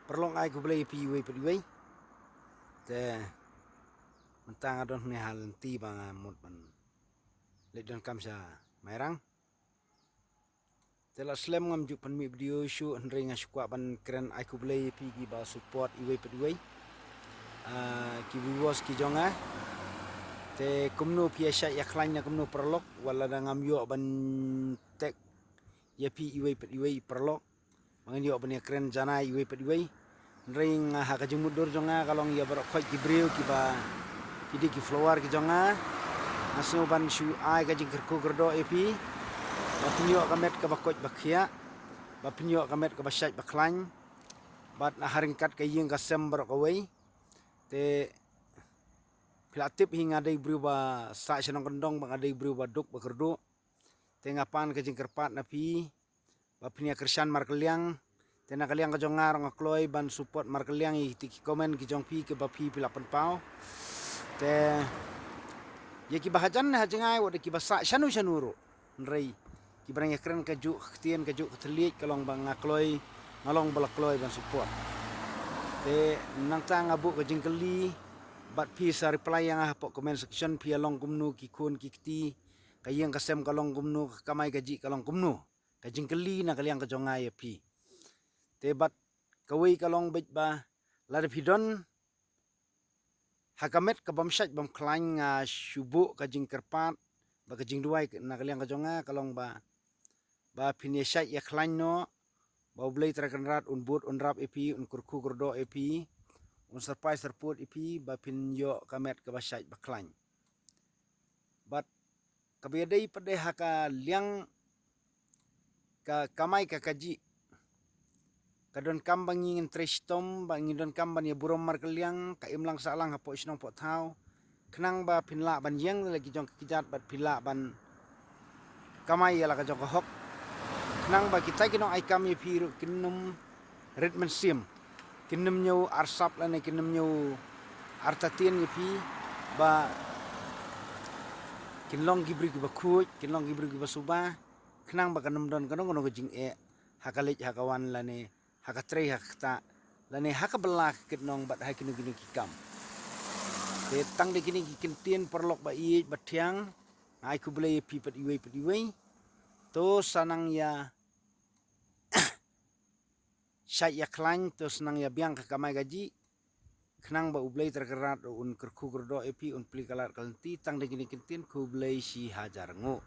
perlong ai ku blai pi we pediwei te mentang adon ne halenti bang mut ban le don kam sa mairang tela slem ngam ju pan mi video shu ring asukwa ban keren ai ku blai pi gi ba support iwe pediwei ki viewers ki jonga te kumno pi sya ya klan na kumno perlok wala da ngam yo ban tek ya pi iwe pediwei perlok mangin yo ban ya keren jana iwe pediwei ring ha ka jumudur jonga kalong ya barok khoi ki breu ki ba ki ki flower ki jonga asu ban shu ai ka jingker ko gerdo epi ba pinyo kamet ka bakoj bakhia ba pinyo kamet ka basyaj baklan bat na haringkat ka yeng ka sem barok away te pilatip hinga dai breu ba sa senong kendong ba dai breu ba duk ba gerdo te ngapan ka jingker pat na pi ba pinya kersan markeliang tena kaliang ka jongar ngakloi ban support markeliang i tiki komen ki jong pi ke ba pi pilapan pau te ye ki bahajan ha jengai wa ki basa shanu shanuro nrei ki barang ya keren ka ju ktien ka ju ktliek kalong bang ngakloi ngalong balakloi ban support te nang tang abu ka jingkeli bat pi sa reply yang ha po comment section pi along kumnu ki kun ki kti kayeng kasem kalong kumnu kamai gaji kalong kumnu ka jingkeli na kaliang ka jongai pi te bat kawai kalong bit ba lada pidon hakamet ka bamsyat bam klang syubu ka jingkerpat ba ka jingduai na kaliang ka jonga kalong ba pinyesat ya klan no ba blai trakenrat unbut unrap epi unkurku kurdo epi un surprise terput epi ba pinyo kamet ka basyat ba klan bat kabedai pade haka liang ka kamai ka kaji kadon kambang ingin trestom bang don kamban ya burom markeliang ka imlang salang hapo isnong po tau kenang ba pinla ban yang lagi jong kijat bat pinla ban kamai ya la ka jong hok kenang ba kita kinong ai kami piru kinum redman sim kinum nyu arsap la ne kinum nyu artatien ni pi ba kinlong gibri ki ba kuj kinlong gibri ki ba suba kenang ba kanum don kanong ngono jing hakalit hakawan la ne haka trei hakta lane haka belak kitnong bat hakinu gini kikam te tang de gini kintien perlok ba i bathiang ai ku blai pi pat iwe to sanang ya syai ya klan to sanang ya biang ka kamai gaji kenang ba ublai terkerat un kerku gerdo epi un pli kalat kalenti tang de gini kintien ku blai si hajar ngo